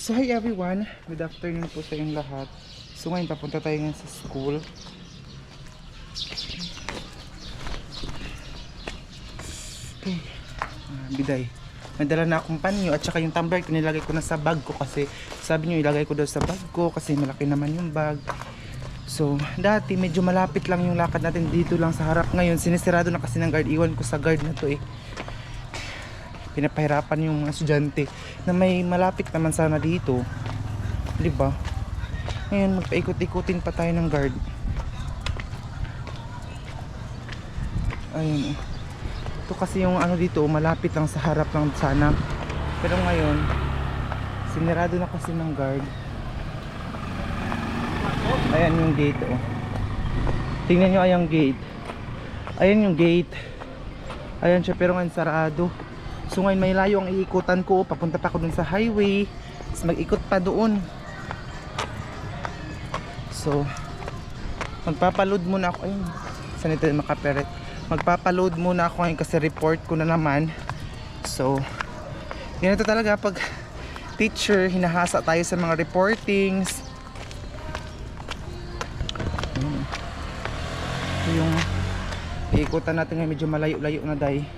So hi everyone, good afternoon po sa inyong lahat. So ngayon papunta tayo ngayon sa school. Okay, biday. May dala na akong panyo at saka yung tumbler ko nilagay ko na sa bag ko kasi sabi nyo ilagay ko daw sa bag ko kasi malaki naman yung bag. So dati medyo malapit lang yung lakad natin dito lang sa harap. Ngayon sinisirado na kasi ng guard, iwan ko sa guard na to eh. Pinapahirapan yung mga estudyante na may malapit naman sana dito, di ba? Ngayon magpaikot-ikutin pa tayo ng guard. Ayun. Ito kasi yung ano dito, malapit lang sa harap lang sana. Pero ngayon, sinirado na kasi ng guard. Ayan yung gate oh. Tingnan nyo ayang gate. Ayan yung gate. Ayan siya pero ngayon sarado. So ngayon may layo ang iikutan ko. Papunta pa ako dun sa highway. Tapos mag-ikot pa doon. So magpapaload muna ako. Ayun, saan ito makaperet. Magpapaload muna ako ngayon kasi report ko na naman. So ganito talaga pag teacher, hinahasa tayo sa mga reportings. Ito yung iikutan natin ngayon, medyo malayo-layo na dahil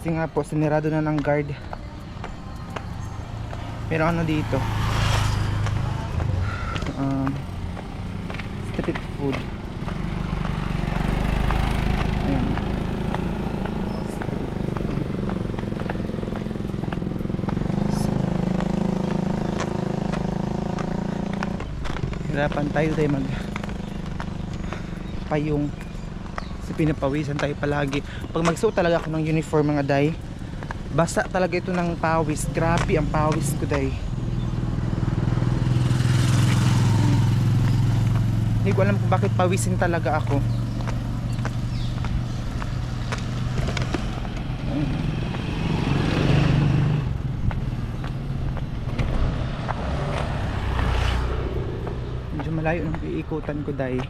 kasi nga po sinirado na ng guard. Pero ano dito, street food. Ayan. Hirapan tayo tayo mag payong kasi pinapawisan tayo palagi. Pag magsuot talaga ako ng uniform mga day, basa talaga ito ng pawis. Grabe ang pawis ko day. Hindi ko alam kung bakit pawisin talaga ako. Medyo malayo ng iikutan ko day.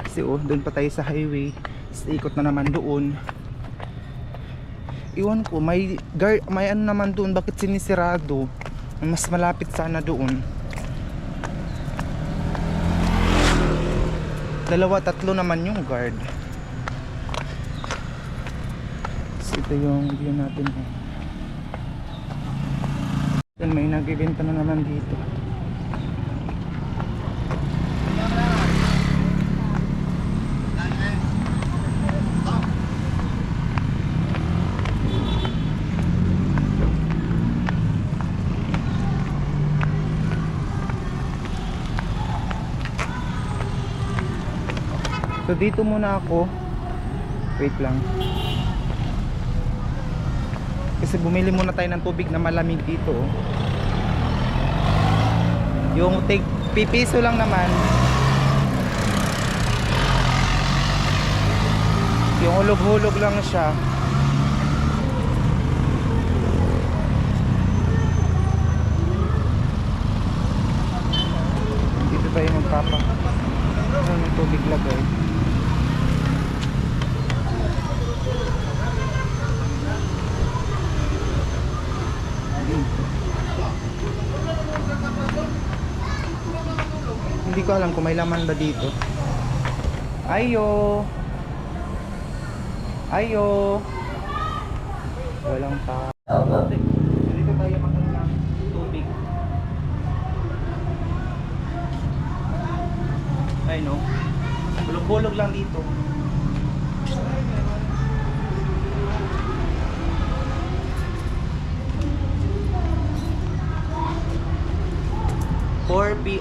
Kasi oh, doon pa tayo sa highway. Ikot na naman doon. Iwan ko, may ano naman doon, bakit sinisirado? Mas malapit sana doon. 2, 3 naman yung guard. So ito yung view natin. Then may nagbibenta na naman dito. So dito muna ako. Wait lang. Kasi bumili muna tayo ng tubig na malamig dito oh. Yung pipiso lang naman. Yung hulog-hulog lang siya. Dito tayo magpapa. May tubig lagay. Hindi ko alam kung may laman ba dito. Ayo. Ayo. Walang tao. Dito tayo magano ng tubig. Ay no. Bulog-bulog lang dito.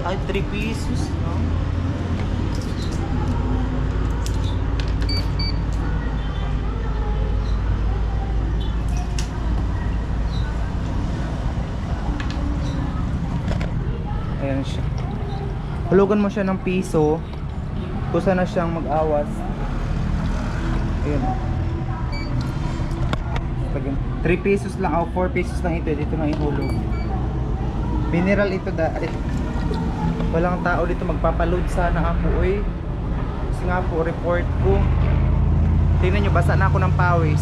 Ay 3 pesos no? Ayan siya. Hulugan mo siya ng piso. Kusa na siyang mag-awas. Ayan. 3 pesos lang o 4 pesos lang ito. Dito na ihulog. Mineral ito dahil walang tao dito, magpapaload sana ako eh. Kasi nga po report ko. Tingnan nyo, basa na ako ng pawis.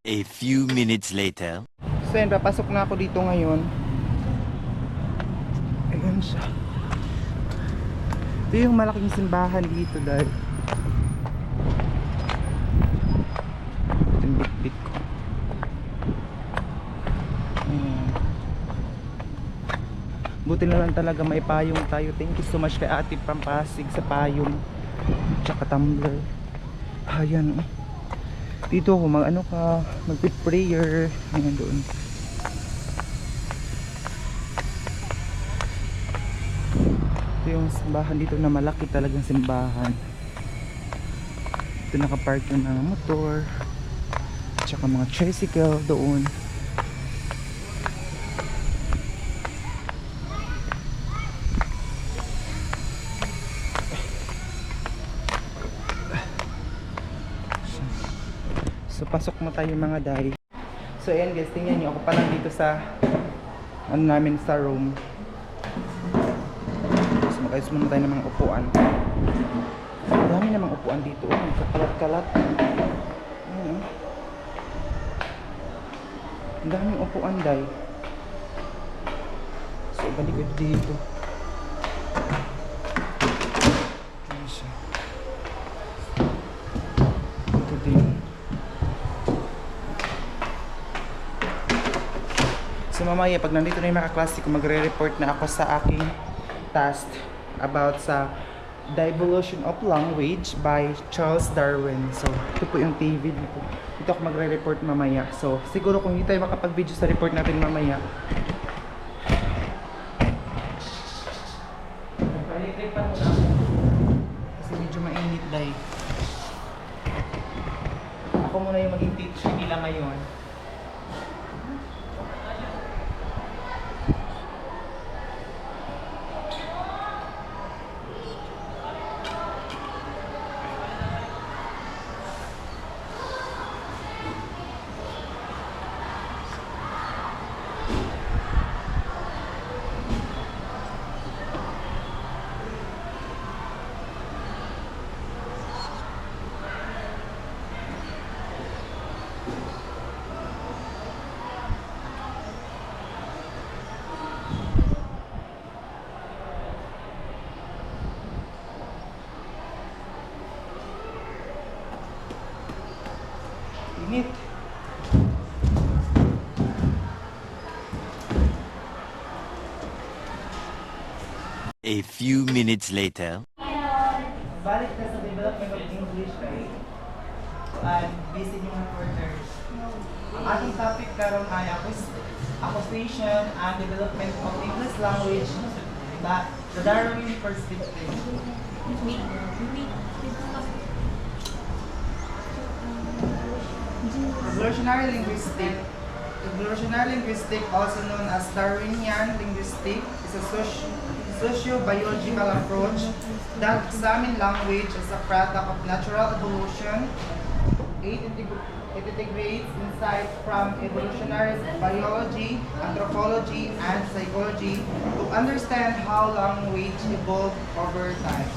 A few minutes later. So yun, papasok na ako dito ngayon. Ayan siya. Ito yung malaking simbahan dito dahil yung bit ko. Ayan. Buti na lang talaga may payong tayo. Thank you so much kay Ate Pampasig sa payong tsaka tumbler. Ayan. Dito ako mag-prayer. Ayan doon. Ito yung simbahan dito na malaki talagang simbahan. Ito nakapark yung mga motor tsaka mga tricycle doon. So pasok mo tayo mga day. So ayan guys, tingnan nyo, ako pa lang dito sa namin sa room. So magayos muna tayo ng mga upuan. Ang dami namang upuan dito, nagkakalat-kalat. Ayan, ang daming upuan day. So balik ko dito. Ayan siya. Ito din. So mamaya pag nandito na yung mga kaklase ko, magre-report na ako sa aking task about sa The Evolution of Language by Charles Darwin. So ito po yung TV dito. Dito ako magre-report mamaya. So siguro kung hindi tayo makapag-video sa report natin mamaya, palitripan mo na ako. Kasi medyo mainit dahil ako muna yung maging teacher nila ngayon. Init. A few minutes later. Balik na sa development of English, right? Basic yung reporters. Ang ating topic karon ay acquisition and development of English language, the Darwin perspective. Evolutionary linguistic. Evolutionary linguistic, also known as Darwinian linguistic, is a socio-biological approach that examines language as a product of natural evolution. It integrates insights from evolutionary biology, anthropology, and psychology to understand how language evolved over time.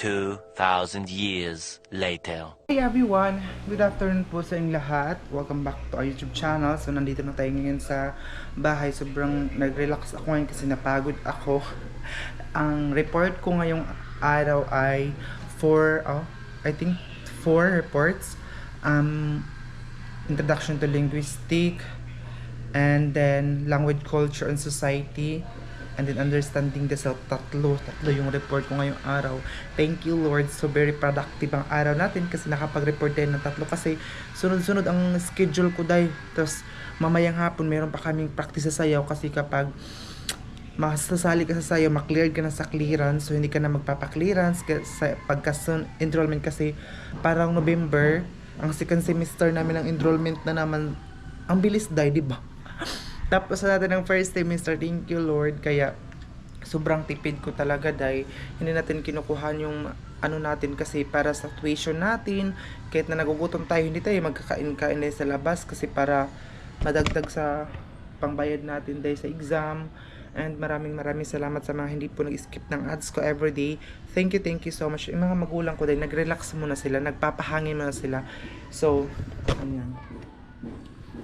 2,000 years later. Hey everyone! Good afternoon po sa inyong lahat. Welcome back to our YouTube channel. So nandito na tayo ngayon sa bahay. Sobrang nag-relax ako ngayon kasi napagod ako. Ang report ko ngayong araw ay 4 reports. Introduction to linguistic, and then language, culture, and society, and then understanding the self. Tatlo yung report ko ngayong araw. Thank you Lord, so very productive ang araw natin kasi nakapag-report din ng tatlo kasi sunod-sunod ang schedule ko dahil. Tapos mamayang hapon meron pa kaming practice sa sayaw kasi kapag masasali ka sa sayaw, makleared ka na sa clearance, so hindi ka na magpapa-clearance pagka enrollment kasi parang November, ang second semester namin ng enrollment na naman. Ang bilis dahil, di ba? Tapos sa natin ng first semester, thank you Lord, kaya sobrang tipid ko talaga dahil hindi natin kinukuhan yung ano natin kasi para sa tuition natin, kahit na nagugutom tayo, hindi tayo magkakain-kain dahil sa labas kasi para madagdag sa pangbayad natin dahil sa exam. And maraming salamat sa mga hindi po nag-skip ng ads ko everyday. Thank you so much. Yung mga magulang ko dahil nag-relax muna sila, nagpapahangin muna sila. So, ayan.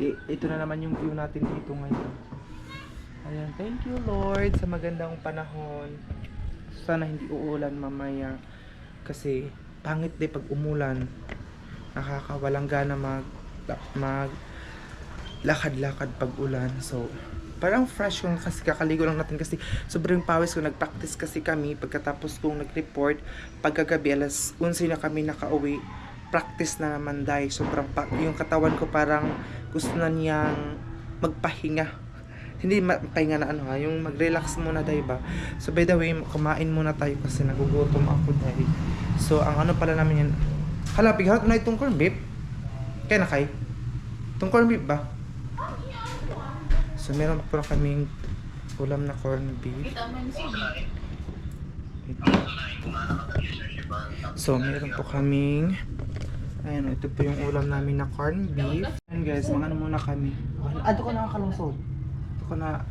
Ito na naman yung view natin dito ngayon. Ayan, thank you Lord sa magandang panahon. Sana hindi uulan mamaya kasi pangit din pag umulan. Nakakawalang gana mag lakad-lakad pag ulan. So, parang fresh yung kasi kakaligo lang natin kasi sobrang pawis ko. Nag-practice kasi kami pagkatapos kong nag-report. Pagkagabi alas 11 na kami nakauwi. Practice na naman dahil sobrang yung katawan ko parang gusto na niyang magpahinga. Hindi pahinga na yung mag-relax muna dahil ba. So by the way, kumain muna tayo kasi nagugutom ako dahil. So ang ano pala namin yan. Hala, pighawat na itong corn beef. Kaya na kay? Itong corn beef ba? So meron pa kaming ulam na corn beef. So meron po kaming ayan, ito po yung ulam namin na corn beef. Ayan guys, mga ano muna kami. Ato ko na kalungsod.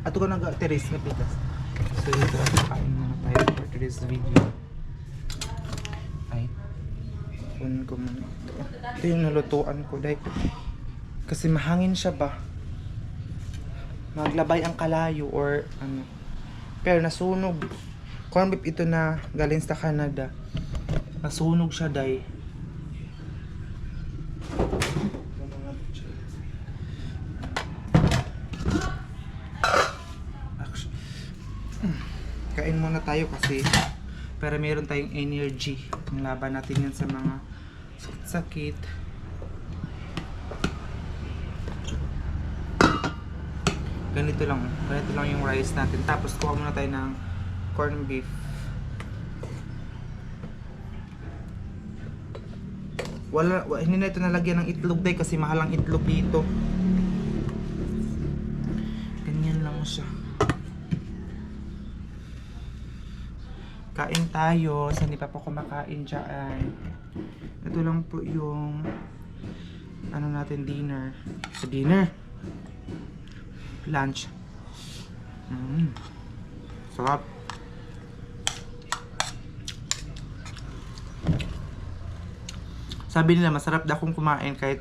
Ato ko na teres na pitas. So ito ang kain muna tayo for today's video. Ay, kunin ko muna ito. Ito yung nalutuan ko dahil kasi mahangin siya ba. Maglabay ang kalayo or ano. Pero nasunog. Corn beef ito na galing sa Canada. Nasunog siya dahil. Kain muna tayo kasi para meron tayong energy. Ang laban natin yan sa mga sakit. Ganito lang yung rice natin. Tapos kuha muna tayo ng corn beef. Hindi na ito nalagyan ng itlog dahil kasi mahal ang itlog dito. Ganyan lang siya. Kain tayo sa hindi pa po kumakain dyan. Ito lang po yung ano natin, dinner. Lunch. Sarap. Sabi nila masarap daw kung kumain kahit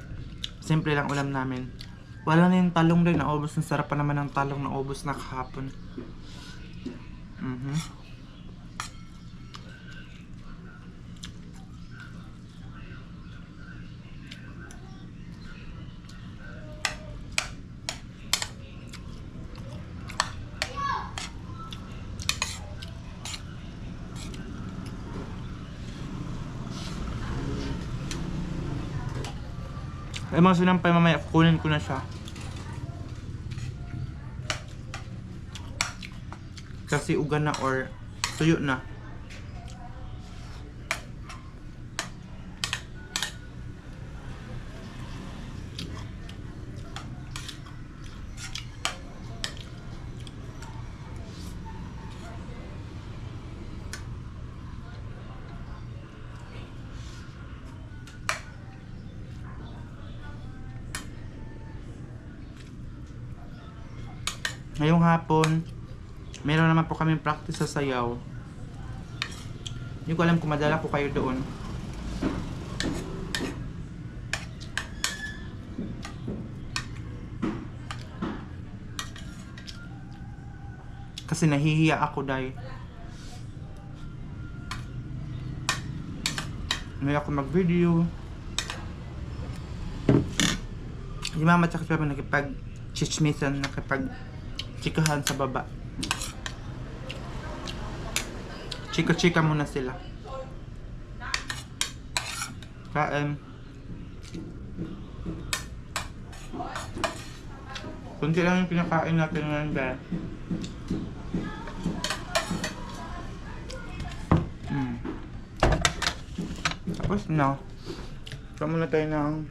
simple lang ulam namin. Wala na yung talong rin, naubos. Ang sarap pa naman ng talong, naubos na kahapon. Ay mga sinampay mamaya, kukunin ko na siya. Kasi uga na or tuyo na. Ngayong hapon, meron naman po kami practice sa sayaw. Hindi ko alam kung madala ko kayo doon. Kasi nahihiya ako dahil may ako mag-video. Si mama at si papa nakipag-chichismisan, nakipag-chikahan sa baba. Chika-chika muna sila. Kain. Kunti lang yung pinakain natin ngayon dahil. Tapos na. Ito muna tayo ng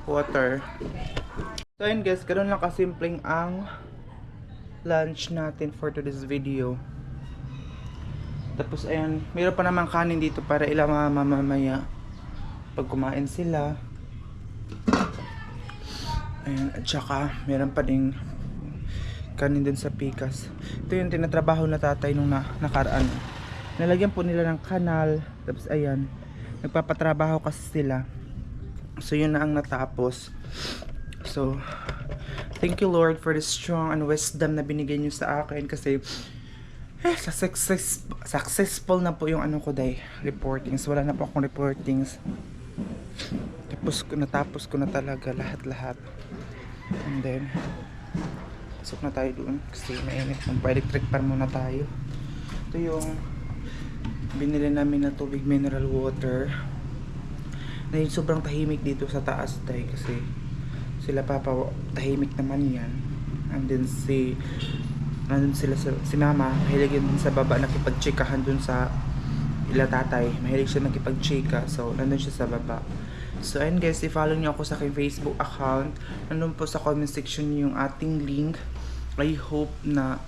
water. So yun guys, ganoon lang kasimpleng ang lunch natin for today's video. Tapos ayan, mayroon pa namang kanin dito para mamamaya pag kumain sila. Ayan, at saka meron pa ding kanin dun sa pikas. Ito yung tinatrabaho na tatay nung nakaraan. Nalagyan po nila ng kanal. Tapos ayan, nagpapatrabaho kasi sila. So yun na ang natapos. So thank you Lord for the strong and wisdom na binigay niyo sa akin. Kasi successful na po yung ano ko day, reportings. Wala na po akong reportings. Natapos ko na talaga lahat. And then pasok na tayo doon kasi mainit. Magpa-electric pan muna tayo. Ito yung binili namin na tubig, mineral water. Na yung sobrang tahimik dito sa taas tayo kasi sila papa tahimik naman yan. And then nandun sila si mama, mahilig yun sa baba nakipagchikahan dun sa ila tatay. Mahilig siya nakipagchika, so nandun siya sa baba. So ayun guys, i-follow niyo ako sa aking Facebook account. Nandun po sa comment section yung ating link. I hope na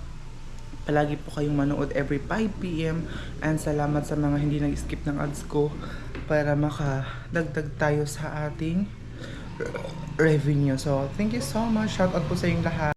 palagi po kayong manood every 5 PM. And salamat sa mga hindi nag-skip ng ads ko para makadagdag tayo sa ating revenue. So thank you so much. Shout out po sa inyong lahat.